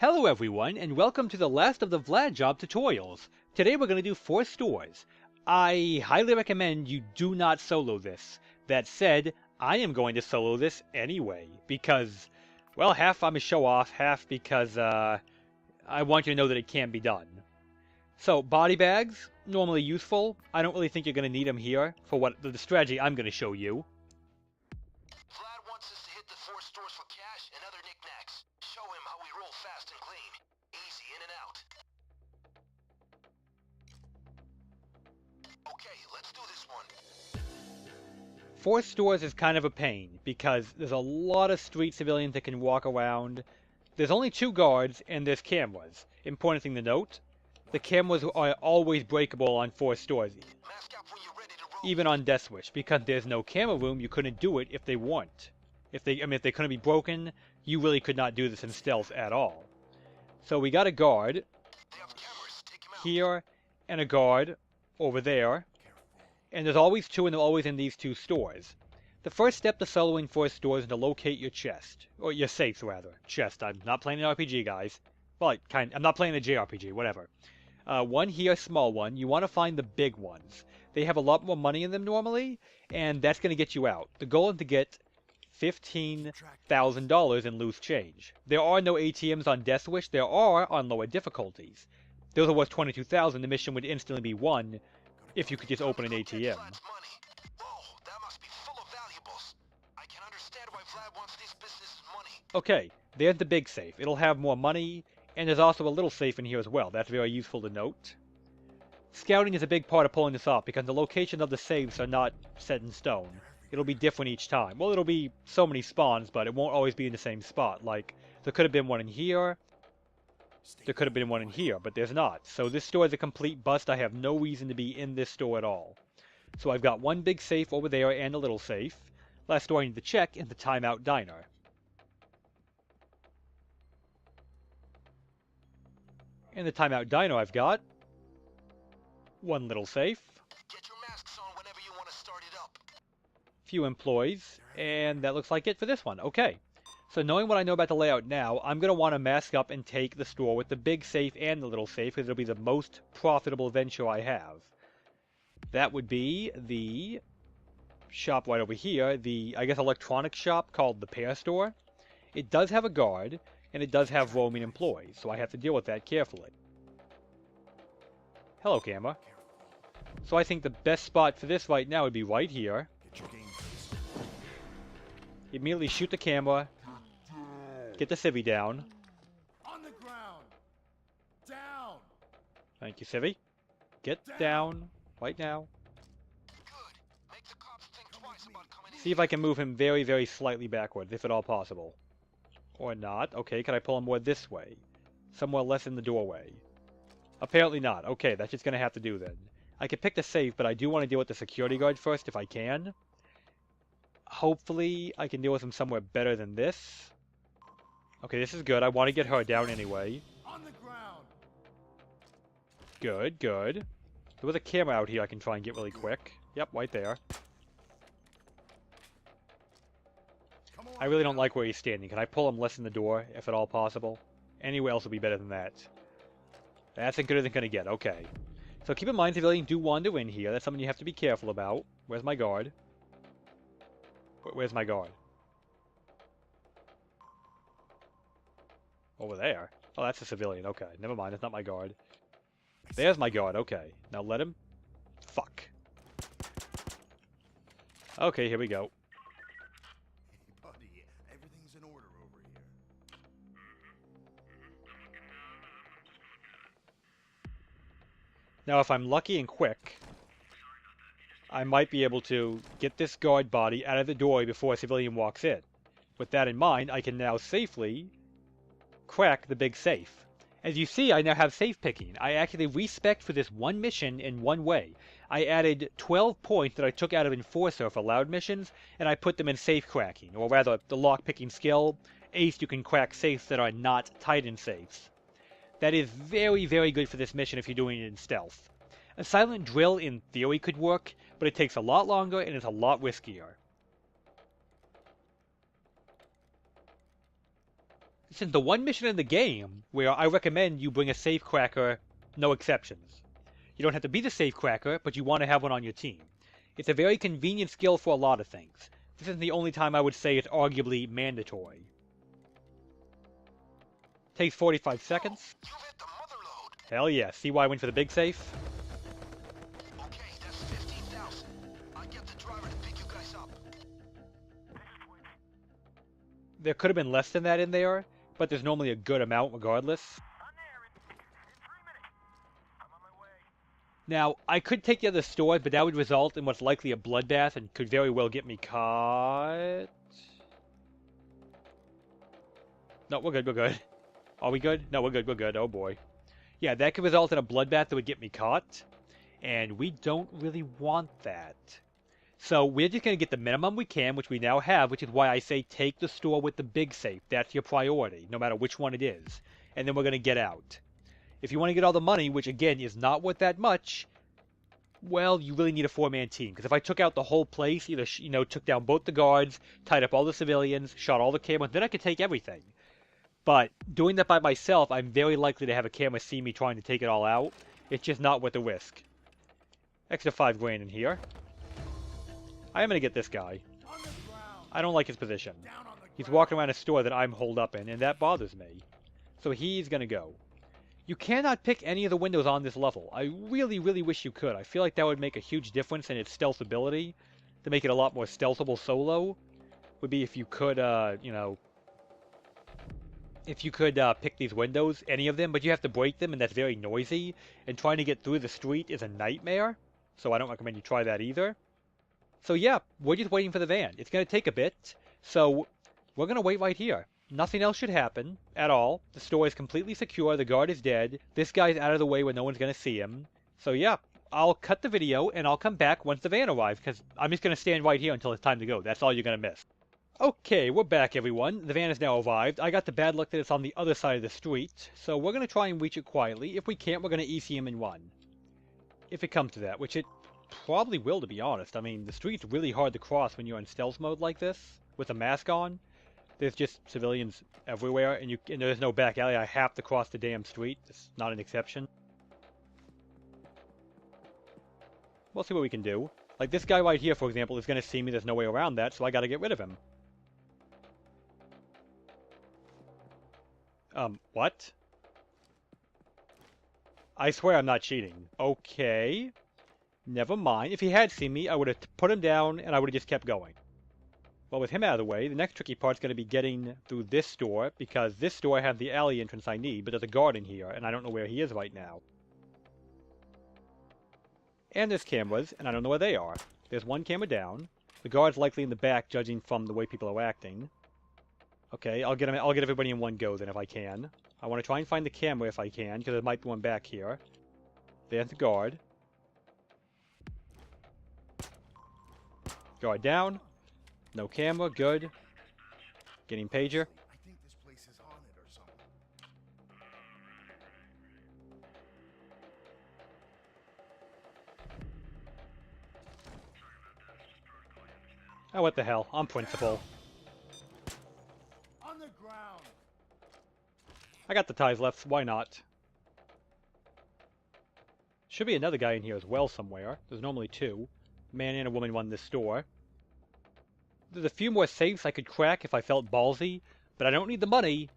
Hello everyone, and welcome to the last of the Vlad job tutorials. Today we're going to do 4 stores. I highly recommend you do not solo this. That said, I am going to solo this anyway, because, well, half I'm a show-off, half because, I want you to know that it can be done. So, body bags, normally useful. I don't really think you're going to need them here, for what the strategy I'm going to show you. Vlad wants us to hit the 4 stores for cash and other knickknacks. Show him how we roll fast and clean. Easy in and out. Okay, let's do this one. 4 stores is kind of a pain, because there's a lot of street civilians that can walk around. There's only 2 guards, and there's cameras. Important thing to note, the cameras are always breakable on 4 stores, Mask up when you're ready to roll. even on Death Wish, because there's no camera room, you couldn't do it if they weren't. If they couldn't be broken, you really could not do this in stealth at all. So we got a guard They have cameras. Take him out. here, and a guard over there. And there's always 2, and they're always in these 2 stores. The first step to soloing 4 stores is to locate your chest. Or your safes, rather. Chest. I'm not playing an RPG, guys. Well, I'm not playing a JRPG, whatever. One here, small one. You want to find the big ones. They have a lot more money in them normally, and that's going to get you out. The goal is to get $15,000 in loose change. There are no ATMs on Death Wish. There are on lower difficulties. Those are worth $22,000. The mission would instantly be won if you could just open an ATM. Vlad's money. Whoa, that must be full of valuables. I can understand why Vlad wants this business's money. Okay, there's the big safe. It'll have more money, and there's also a little safe in here as well. That's very useful to note. Scouting is a big part of pulling this off, because the locations of the safes are not set in stone. It'll be different each time. Well, it'll be so many spawns, but it won't always be in the same spot. Like, there could have been one in here. There could have been one in here, but there's not. So this store is a complete bust. I have no reason to be in this store at all. So I've got one big safe over there and a little safe. Last store I need to check is the Timeout Diner. In the Timeout Diner I've got one little safe, Get your masks on whenever you want to start it up. few employees, and that looks like it for this one. Okay. So knowing what I know about the layout now, I'm going to want to mask up and take the store with the big safe and the little safe, because it'll be the most profitable venture I have. That would be the shop right over here, the, I guess, electronics shop called the Pair Store. It does have a guard, and it does have roaming employees, so I have to deal with that carefully. Hello, camera. So I think the best spot for this right now would be right here. Immediately shoot the camera, get the civvy down. On the ground. Down. Thank you, civvy. Get down right now. Good. Make the cops think twice about coming in. See if I can move him very, very slightly backwards, if at all possible. Or not. Okay, can I pull him more this way? Somewhere less in the doorway. Apparently not. Okay, that's just going to have to do then. I could pick the safe, but I do want to deal with the security guard first if I can. Hopefully, I can deal with him somewhere better than this. Okay, this is good. I want to get her down anyway. On the ground. Good, good. There was a camera out here I can try and get really quick. Yep, right there. Come on. I really don't like where he's standing. Can I pull him less in the door, if at all possible? Anywhere else would be better than that. That's as good as it's going to get. Okay. So keep in mind, civilians do wander in here. That's something you have to be careful about. Where's my guard? Where's my guard? Over there. Oh, that's a civilian. Okay, never mind. It's not my guard. There's my guard. Okay. Now let him... Fuck. Okay, here we go. Buddy, everything's in order over here. Now, if I'm lucky and quick, I might be able to get this guard body out of the door before a civilian walks in. With that in mind, I can now safely crack the big safe. As you see, I now have safe picking. I actually respect for this one mission in one way. I added 12 points that I took out of Enforcer for loud missions, and I put them in safe cracking, or rather, the lock picking skill. Ace, you can crack safes that are not Titan safes. That is very, very good for this mission if you're doing it in stealth. A silent drill in theory could work, but it takes a lot longer and is a lot riskier. This is the one mission in the game where I recommend you bring a safe cracker, no exceptions. You don't have to be the safe cracker, but you want to have one on your team. It's a very convenient skill for a lot of things. This is the only time I would say it's arguably mandatory. Takes 45 seconds. You've hit the mother load. Hell yeah, see why I went for the big safe? Okay, that's 15,000. I get the driver to pick you guys up. There could have been less than that in there, but there's normally a good amount regardless. Now, I could take the other stores, but that would result in what's likely a bloodbath and could very well get me caught. No, we're good, we're good. Are we good? No, we're good, we're good. Oh boy. Yeah, that could result in a bloodbath that would get me caught, and we don't really want that. So we're just going to get the minimum we can, which we now have, which is why I say take the store with the big safe. That's your priority, no matter which one it is. And then we're going to get out. If you want to get all the money, which again is not worth that much, well, you really need a four-man team. Because if I took out the whole place, either took down both the guards, tied up all the civilians, shot all the cameras, then I could take everything. But doing that by myself, I'm very likely to have a camera see me trying to take it all out. It's just not worth the risk. Extra 5 grand in here. I am going to get this guy. On the ground. I don't like his position. Down on the He's ground. walking around a store that I'm holed up in, and that bothers me. So he's going to go. You cannot pick any of the windows on this level. I really, really wish you could. I feel like that would make a huge difference in its stealth ability. To make it a lot more stealthable solo, would be if you could, if you could pick these windows, any of them, but you have to break them, and that's very noisy. And trying to get through the street is a nightmare, so I don't recommend you try that either. So yeah, we're just waiting for the van. It's going to take a bit, so we're going to wait right here. Nothing else should happen at all. The store is completely secure. The guard is dead. This guy's out of the way where no one's going to see him. So yeah, I'll cut the video and I'll come back once the van arrives because I'm just going to stand right here until it's time to go. That's all you're going to miss. Okay, we're back everyone. The van has now arrived. I got the bad luck that it's on the other side of the street. So we're going to try and reach it quietly. If we can't, we're going to ECM in one. If it comes to that, which it probably will, to be honest. I mean, the street's really hard to cross when you're in stealth mode like this with a mask on. There's just civilians everywhere, and there's no back alley. I have to cross the damn street. It's not an exception. We'll see what we can do. Like this guy right here, for example, is going to see me. There's no way around that, so I got to get rid of him. What? I swear I'm not cheating. Okay. Never mind. If he had seen me, I would have put him down, and I would have just kept going. Well, with him out of the way, the next tricky part's going to be getting through this store, because this store has the alley entrance I need, but there's a guard in here, and I don't know where he is right now. And there's cameras, and I don't know where they are. There's one camera down. The guard's likely in the back, judging from the way people are acting. Okay, I'll get everybody in one go then if I can. I want to try and find the camera if I can, because there might be one back here. There's the guard. Guard down. No camera, good. Getting pager. I think this place is haunted or something. Oh, what the hell? I'm principal. On the ground. I got the ties left, why not? Should be another guy in here as well somewhere. There's normally two. A man and a woman run this store. There's a few more safes I could crack if I felt ballsy, but I don't need the money.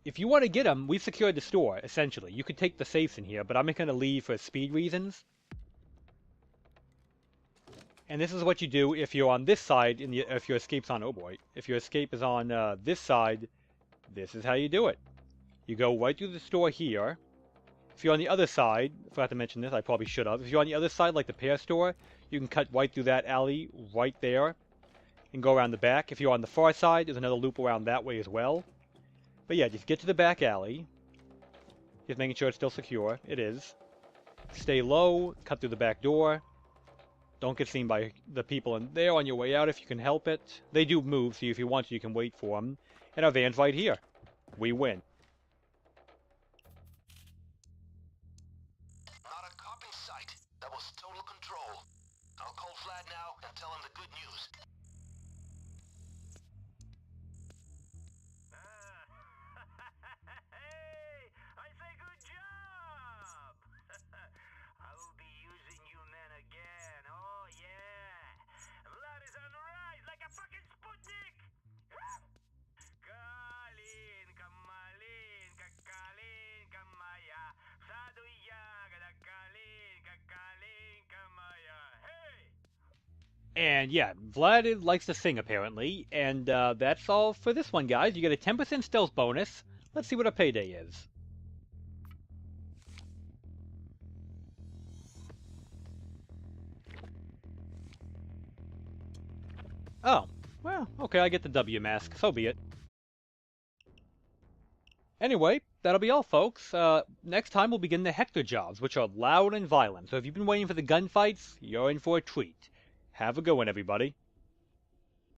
If you want to get them, we've secured the store, essentially. You could take the safes in here, but I'm just going to leave for speed reasons. And this is what you do if you're on this side, if your escape's on, oh boy, if your escape is on this side, this is how you do it. You go right through the store here. If you're on the other side, I forgot to mention this, I probably should have. If you're on the other side, like the pear store, you can cut right through that alley right there and go around the back. If you're on the far side, there's another loop around that way as well. But yeah, just get to the back alley. Just making sure it's still secure. It is. Stay low, cut through the back door. Don't get seen by the people in there on your way out if you can help it. They do move, so if you want to, you can wait for them. And our van's right here. We win. Not a cop in sight. That was total control. I'll call Vlad now and tell him the good news. And yeah, Vlad likes to sing apparently, and that's all for this one, guys. You get a 10% stealth bonus. Let's see what a payday is. Oh, well, okay, I get the W mask, so be it. Anyway, that'll be all, folks. Next time we'll begin the Hector jobs, which are loud and violent, so if you've been waiting for the gunfights, you're in for a treat. Have a good one, everybody.